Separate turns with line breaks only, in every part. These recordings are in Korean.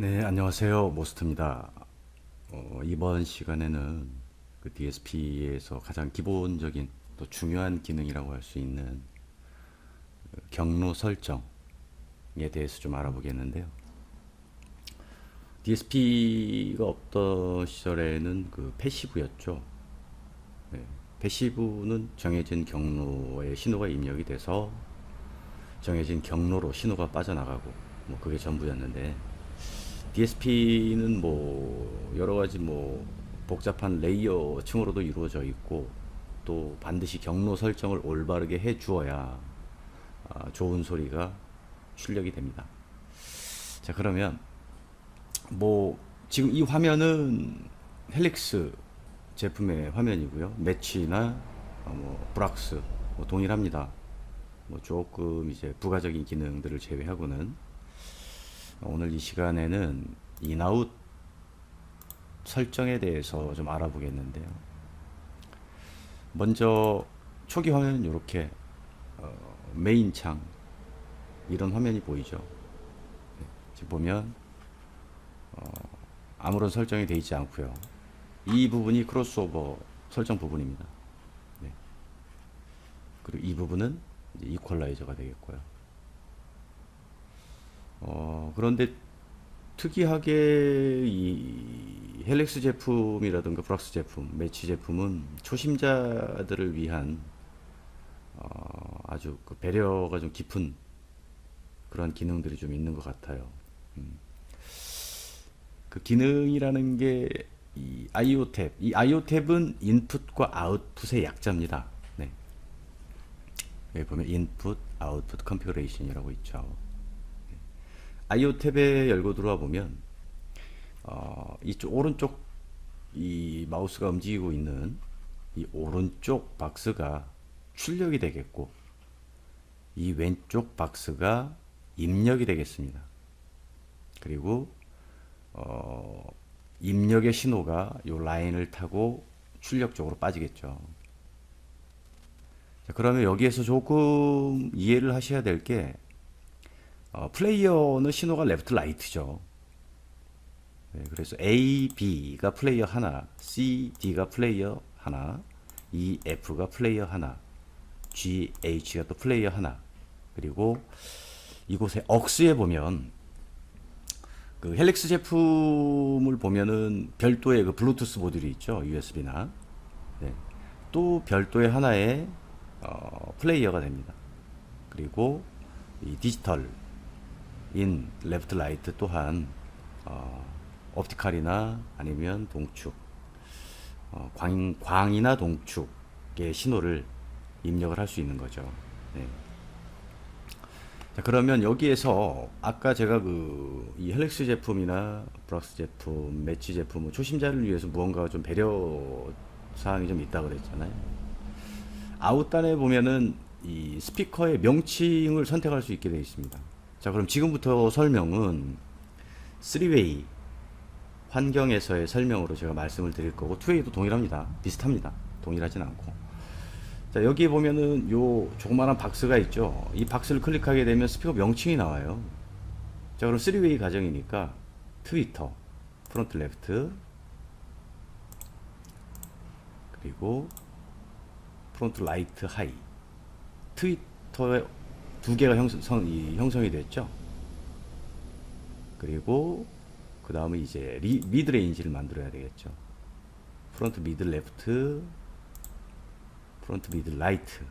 네, 안녕하세요. 모스트입니다. 이번 시간에는 그 DSP에서 가장 기본적인 또 중요한 기능이라고 할 수 있는 그 경로 설정에 대해서 좀 알아보겠는데요. DSP가 없던 시절에는 그 패시브였죠. 네, 패시브는 정해진 경로에 신호가 입력이 돼서 정해진 경로로 신호가 빠져나가고 뭐 그게 전부였는데, DSP는 뭐 여러 가지 뭐 복잡한 레이어층으로도 이루어져 있고, 또 반드시 경로 설정을 올바르게 해 주어야 좋은 소리가 출력이 됩니다. 자, 그러면 뭐 지금 이 화면은 헬릭스 제품의 화면이고요. 매치나 뭐 브락스 뭐 동일합니다. 뭐 조금 이제 부가적인 기능들을 제외하고는 오늘 이 시간에는 인아웃 설정에 대해서 좀 알아보겠는데요. 먼저 초기 화면은 이렇게 메인 창 이런 화면이 보이죠. 지금 보면 아무런 설정이 되어 있지 않고요. 이 부분이 크로스오버 설정 부분입니다. 네. 그리고 이 부분은 이제 이퀄라이저가 되겠고요. 그런데 특이하게 이 헬릭스 제품이라든가 브락스 제품, 매치 제품은 초심자들을 위한 아주 그 배려가 좀 깊은 그런 기능들이 좀 있는 것 같아요. 그 기능이라는 게 이 IO 탭, 이 IO 탭은 인풋과 아웃풋의 약자입니다. 네. 여기 보면 인풋, 아웃풋 컨피그레이션이라고 있죠. IO 탭에 열고 들어와 보면 이쪽 오른쪽 이 마우스가 움직이고 있는 이 오른쪽 박스가 출력이 되겠고, 이 왼쪽 박스가 입력이 되겠습니다. 그리고 입력의 신호가 이 라인을 타고 출력 쪽으로 빠지겠죠. 자, 그러면 여기에서 조금 이해를 하셔야 될 게, 플레이어는 신호가 레프트 라이트죠. 네, 그래서 A, B가 플레이어 하나, C, D가 플레이어 하나, E, F가 플레이어 하나, G, H가 또 플레이어 하나. 그리고 이곳에 억스에 보면 그 헬릭스 제품을 보면은 별도의 그 블루투스 모듈이 있죠. USB나. 네. 또 별도의 하나의 플레이어가 됩니다. 그리고 이 디지털 인 레프트 라이트 또한 옵티컬이나 아니면 동축, 광이나 동축의 신호를 입력을 할 수 있는 거죠. 네. 자, 그러면 여기에서 아까 제가 그 이 헬릭스 제품이나 브락스 제품, 매치 제품은 초심자를 위해서 무언가 좀 배려 사항이 좀 있다 그랬잖아요. 아웃단에 보면은 이 스피커의 명칭을 선택할 수 있게 되어 있습니다. 자, 그럼 지금부터 설명은 3웨이 환경에서의 설명으로 제가 말씀을 드릴 거고, 2웨이도 동일합니다. 비슷합니다. 동일하진 않고. 자, 여기 보면은 요 조그마한 박스가 있죠. 이 박스를 클릭하게 되면 스피커 명칭이 나와요. 자, 그럼 3웨이 가정이니까 트위터, 프론트 레프트, 그리고 프론트 라이트 하이. 트위터에 두 개가 형성이 됐죠. 그리고 그 다음에 이제 미드 레인지를 만들어야 되겠죠. 프론트 미드 레프트, 프론트 미드 라이트.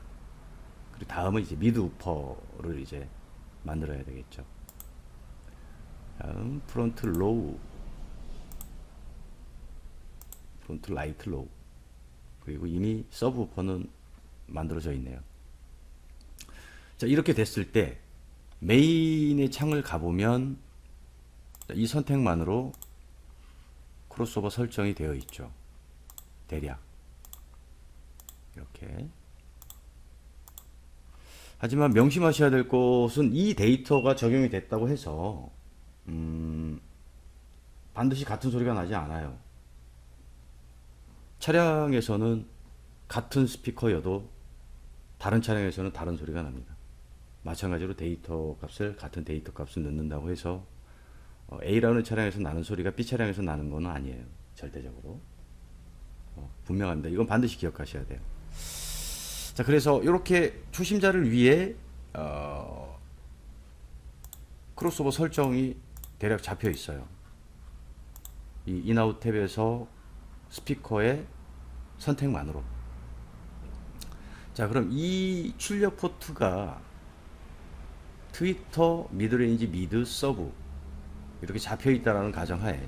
그리고 다음은 이제 미드 우퍼를 이제 만들어야 되겠죠. 다음 프론트 로우, 프론트 라이트 로우. 그리고 이미 서브 우퍼는 만들어져 있네요. 자, 이렇게 됐을 때 메인의 창을 가보면 이 선택만으로 크로스오버 설정이 되어 있죠. 대략 이렇게. 하지만 명심하셔야 될 것은 이 데이터가 적용이 됐다고 해서 반드시 같은 소리가 나지 않아요. 차량에서는 같은 스피커여도 다른 차량에서는 다른 소리가 납니다. 마찬가지로 데이터 값을 같은 데이터 값을 넣는다고 해서 A라는 차량에서 나는 소리가 B 차량에서 나는 거는 아니에요. 절대적으로. 분명합니다. 이건 반드시 기억하셔야 돼요. 자, 그래서 이렇게 초심자를 위해 크로스오버 설정이 대략 잡혀 있어요. 이 인아웃 탭에서 스피커의 선택만으로. 자, 그럼 이 출력 포트가 트위터, 미드레인지, 미드, 서브 이렇게 잡혀 있다라는 가정하에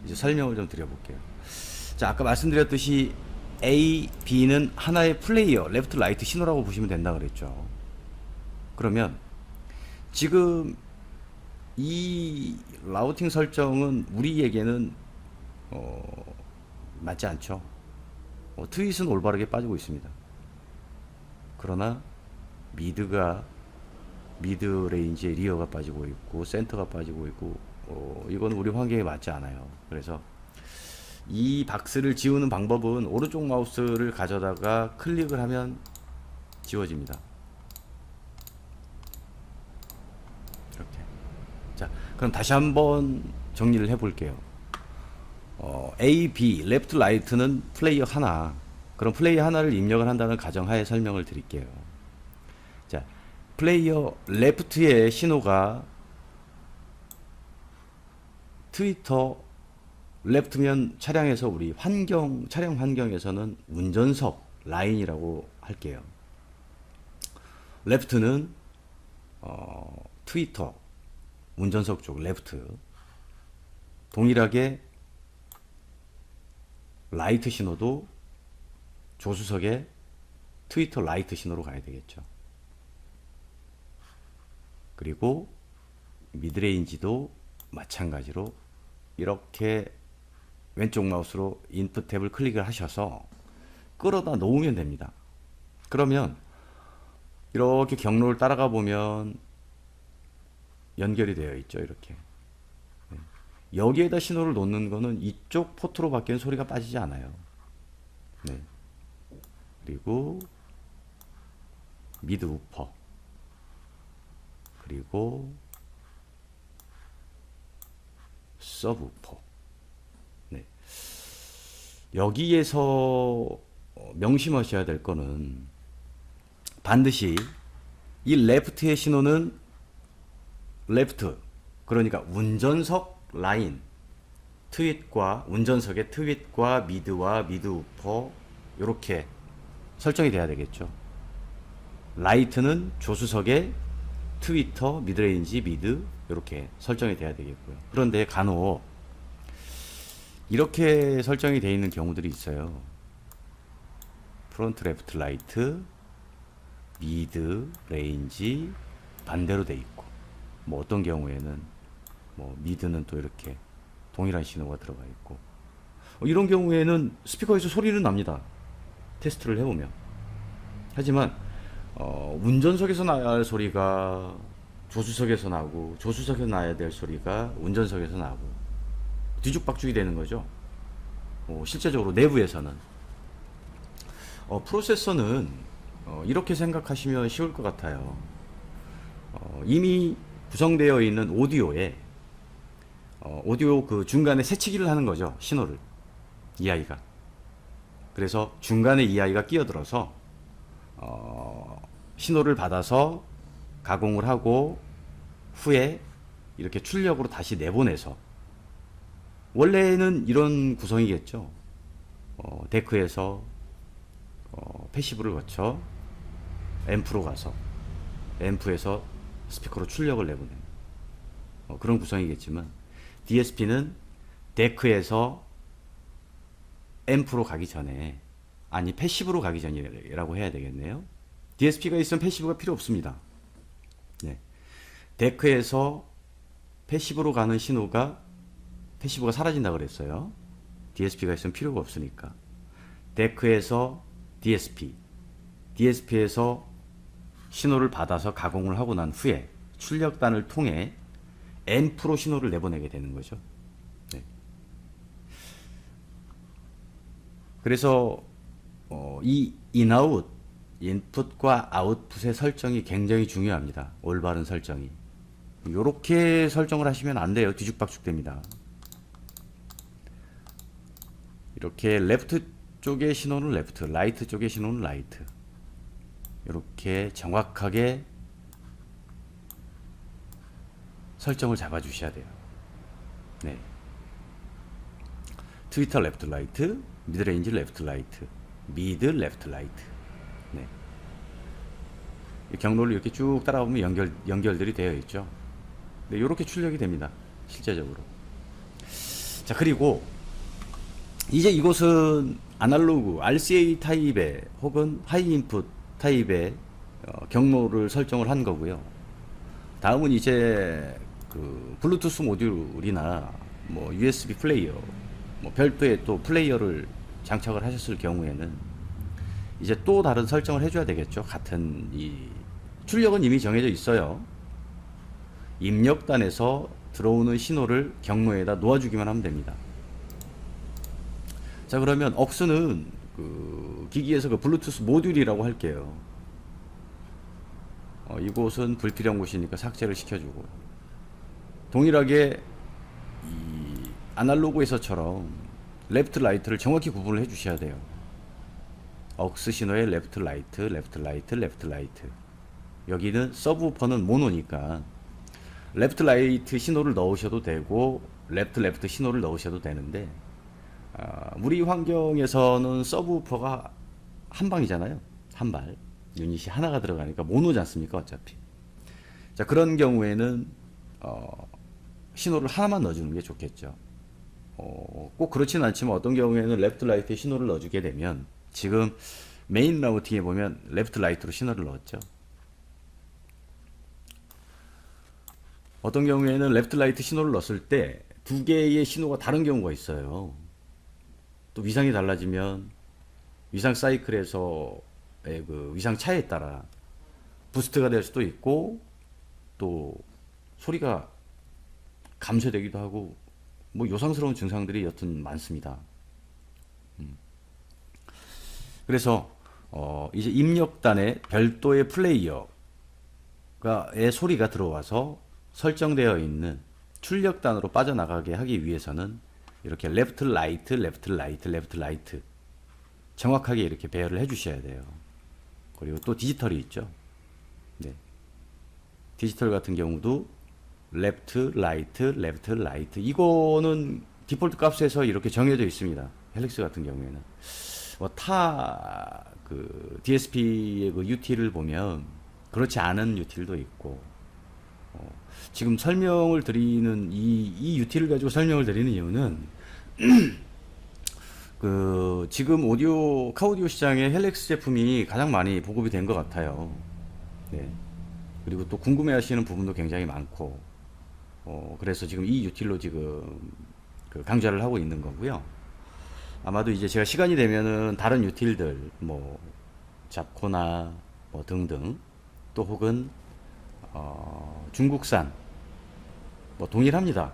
이제 설명을 좀 드려볼게요. 자, 아까 말씀드렸듯이 A, B는 하나의 플레이어, 레프트, 라이트 신호라고 보시면 된다 그랬죠. 그러면 지금 이 라우팅 설정은 우리에게는 맞지 않죠. 트윗은 올바르게 빠지고 있습니다. 그러나 미드 레인지에 리어가 빠지고 있고 센터가 빠지고 있고 이건 우리 환경에 맞지 않아요. 그래서 이 박스를 지우는 방법은 오른쪽 마우스를 가져다가 클릭을 하면 지워집니다. 이렇게. 자, 그럼 다시 한번 정리를 해볼게요. A, B, 레프트, 라이트는 플레이어 하나. 그럼 플레이어 하나를 입력을 한다는 가정하에 설명을 드릴게요. 자, 플레이어 레프트의 신호가 트위터, 레프트면 차량에서 우리 차량 환경에서는 운전석 라인이라고 할게요. 레프트는 트위터, 운전석 쪽 레프트. 동일하게 라이트 신호도 조수석에 트위터 라이트 신호로 가야 되겠죠. 그리고 미드레인지도 마찬가지로 이렇게 왼쪽 마우스로 인풋 탭을 클릭을 하셔서 끌어다 놓으면 됩니다. 그러면 이렇게 경로를 따라가 보면 연결이 되어 있죠. 이렇게. 여기에다 신호를 놓는 거는 이쪽 포트로 밖에는 소리가 빠지지 않아요. 네. 그리고 미드 우퍼, 그리고 서브 우퍼. 네. 여기에서 명심하셔야 될 거는 반드시 이 레프트의 신호는 레프트, 그러니까 운전석 라인, 트윗과 운전석의 트윗과 미드와 미드 우퍼 이렇게 설정이 돼야 되겠죠. 라이트는 조수석의 트위터, 미드레인지, 미드 이렇게 설정이 돼야 되겠고요. 그런데 간혹 이렇게 설정이 되어 있는 경우들이 있어요. 프론트 레프트 라이트, 미드, 레인지 반대로 돼 있고, 뭐 어떤 경우에는 뭐 미드는 또 이렇게 동일한 신호가 들어가 있고, 이런 경우에는 스피커에서 소리는 납니다. 테스트를 해보면. 하지만 운전석에서 나야 할 소리가 조수석에서 나고, 조수석에서 나야 될 소리가 운전석에서 나고, 뒤죽박죽이 되는 거죠. 실제적으로 내부에서는. 프로세서는 이렇게 생각하시면 쉬울 것 같아요. 이미 구성되어 있는 오디오에 오디오 그 중간에 새치기를 하는 거죠. 신호를. EI가. 그래서 중간에 EI가 끼어들어서 신호를 받아서 가공을 하고 후에 이렇게 출력으로 다시 내보내서, 원래는 이런 구성이겠죠. 데크에서 패시브를 거쳐 앰프로 가서 앰프에서 스피커로 출력을 내보내는 그런 구성이겠지만, DSP는 데크에서 앰프로 가기 전에, 아니 패시브로 가기 전이라고 해야 되겠네요. DSP가 있으면 패시브가 필요 없습니다. 네. 데크에서 패시브로 가는 신호가, 패시브가 사라진다 그랬어요. DSP가 있으면 필요가 없으니까. 데크에서 DSP, DSP에서 신호를 받아서 가공을 하고 난 후에 출력단을 통해 앰프로 신호를 내보내게 되는 거죠. 네. 그래서 이 인아웃, 인풋과 아웃풋의 설정이 굉장히 중요합니다. 올바른 설정이. 요렇게 설정을 하시면 안 돼요. 뒤죽박죽 됩니다. 이렇게 레프트 쪽의 신호는 레프트, 라이트 쪽의 신호는 라이트. 이렇게 정확하게 설정을 잡아 주셔야 돼요. 네. 트위터 레프트 라이트, 미드레인지 레프트 라이트, 미드 레프트 라이트. 네. 이 경로를 이렇게 쭉 따라오면 연결들이 되어 있죠. 네, 이렇게 출력이 됩니다. 실제적으로. 자, 그리고 이제 이곳은 아날로그 RCA 타입의 혹은 하이 인풋 타입의 경로를 설정을 한 거고요. 다음은 이제 그 블루투스 모듈이나 뭐 USB 플레이어, 뭐 별도의 또 플레이어를 장착을 하셨을 경우에는 이제 또 다른 설정을 해줘야 되겠죠. 같은 이 출력은 이미 정해져 있어요. 입력단에서 들어오는 신호를 경로에다 놓아주기만 하면 됩니다. 자, 그러면 억스는 그 기기에서 그 블루투스 모듈이라고 할게요. 이곳은 불필요한 곳이니까 삭제를 시켜주고, 동일하게 이 아날로그에서처럼 레프트 라이트를 정확히 구분을 해주셔야 돼요. 억스 신호의 레프트 라이트, 레프트 라이트, 레프트 라이트. 여기는 서브우퍼는 모노니까 레프트 라이트 신호를 넣으셔도 되고 레프트 신호를 넣으셔도 되는데, 우리 환경에서는 서브우퍼가 한 방이잖아요. 한 발. 유닛이 하나가 들어가니까 모노지 않습니까? 어차피. 자, 그런 경우에는 신호를 하나만 넣어주는 게 좋겠죠. 꼭 그렇지는 않지만 어떤 경우에는 레프트 라이트에 신호를 넣어주게 되면, 지금 메인 라우팅에 보면 레프트 라이트로 신호를 넣었죠. 어떤 경우에는 레프트 라이트 신호를 넣었을 때 두 개의 신호가 다른 경우가 있어요. 또 위상이 달라지면 위상 사이클에서의 그 위상 차이에 따라 부스트가 될 수도 있고, 또 소리가 감소되기도 하고, 뭐 요상스러운 증상들이 여튼 많습니다. 그래서 이제 입력단에 별도의 플레이어의 소리가 들어와서 설정되어 있는 출력단으로 빠져나가게 하기 위해서는 이렇게 레프트 라이트, 레프트 라이트, 레프트 라이트 정확하게 이렇게 배열을 해 주셔야 돼요. 그리고 또 디지털이 있죠. 네. 디지털 같은 경우도 레프트 라이트, 레프트 라이트, 이거는 디폴트 값에서 이렇게 정해져 있습니다. 헬릭스 같은 경우에는 그 DSP의 그 UT를 보면 그렇지 않은 UT도 있고, 지금 설명을 드리는 이 UT를 가지고 설명을 드리는 이유는 그 지금 카오디오 시장에 헬릭스 제품이 가장 많이 보급이 된 것 같아요. 네. 그리고 또 궁금해하시는 부분도 굉장히 많고, 그래서 지금 이 UT로 지금 그 강좌를 하고 있는 거고요. 아마도 이제 제가 시간이 되면은 다른 유틸들, 뭐 잡코나 뭐 등등, 또 혹은 중국산 뭐 동일합니다.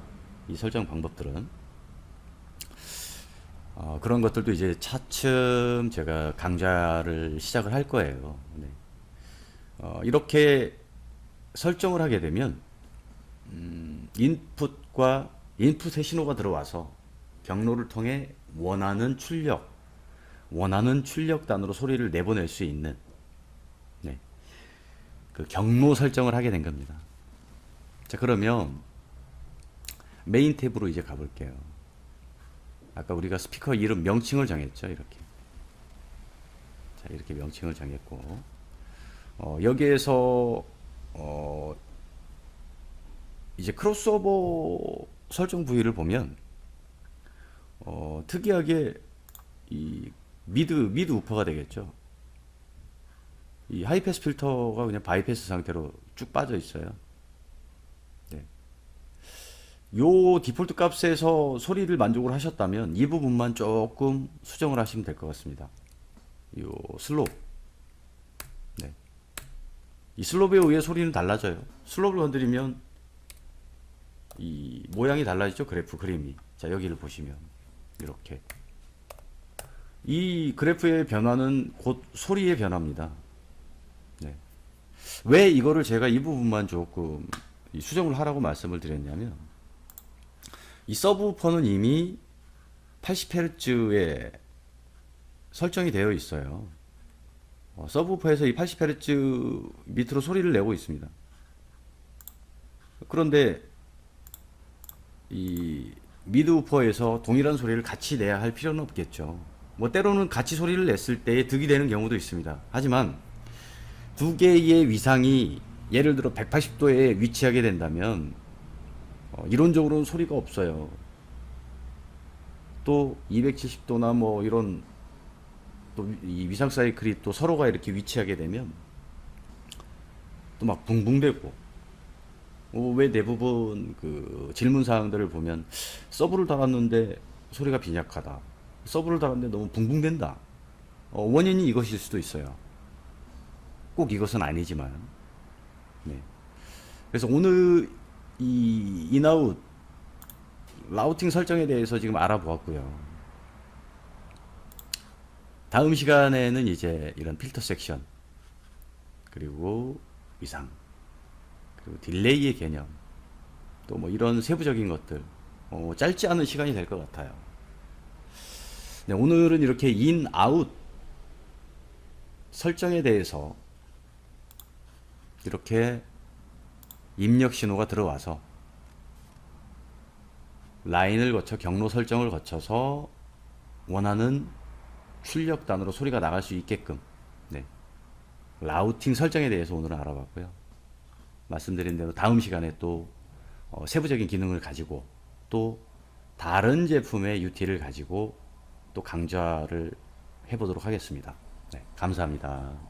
이 설정 방법들은 그런 것들도 이제 차츰 제가 강좌를 시작을 할 거예요. 네. 이렇게 설정을 하게 되면 인풋의 신호가 들어와서 경로를 통해 원하는 출력단으로 소리를 내보낼 수 있는, 네, 그 경로 설정을 하게 된 겁니다. 자, 그러면 메인 탭으로 이제 가볼게요. 아까 우리가 스피커 이름 명칭을 정했죠. 이렇게. 자, 이렇게 명칭을 정했고, 여기에서 이제 크로스오버 설정 부위를 보면 특이하게 이 미드 우퍼가 되겠죠. 이 하이패스 필터가 그냥 바이패스 상태로 쭉 빠져 있어요. 네. 요 디폴트 값에서 소리를 만족을 하셨다면 이 부분만 조금 수정을 하시면 될 것 같습니다. 요 슬롭. 네. 이 슬롭에 의해 소리는 달라져요. 슬롭을 건드리면 이 모양이 달라지죠. 그림이. 자, 여기를 보시면 이렇게 이 그래프의 변화는 곧 소리의 변화입니다. 네. 왜 이거를 제가 이 부분만 조금 이 수정을 하라고 말씀을 드렸냐면, 이 서브우퍼는 이미 80Hz에 설정이 되어 있어요. 서브우퍼에서 이 80Hz 밑으로 소리를 내고 있습니다. 그런데 이 미드우퍼에서 동일한 소리를 같이 내야 할 필요는 없겠죠. 뭐 때로는 같이 소리를 냈을 때에 득이 되는 경우도 있습니다. 하지만 두 개의 위상이 예를 들어 180도에 위치하게 된다면 이론적으로는 소리가 없어요. 또 270도나 뭐 이런 또 이 위상 사이클이 또 서로가 이렇게 위치하게 되면 또 막 붕붕대고, 왜 대부분 그 질문 사항들을 보면 서브를 달았는데 소리가 빈약하다, 서브를 달았는데 너무 붕붕댄다, 원인이 이것일 수도 있어요. 꼭 이것은 아니지만. 네. 그래서 오늘 이 인아웃 라우팅 설정에 대해서 지금 알아보았고요. 다음 시간에는 이제 이런 필터 섹션, 그리고 위상, 그리고 딜레이의 개념, 또 뭐 이런 세부적인 것들, 짧지 않은 시간이 될 것 같아요. 네, 오늘은 이렇게 인, 아웃 설정에 대해서 이렇게 입력 신호가 들어와서 라인을 거쳐 경로 설정을 거쳐서 원하는 출력단으로 소리가 나갈 수 있게끔, 네, 라우팅 설정에 대해서 오늘은 알아봤고요. 말씀드린 대로 다음 시간에 또 세부적인 기능을 가지고 또 다른 제품의 UT를 가지고 또 강좌를 해보도록 하겠습니다. 네, 감사합니다.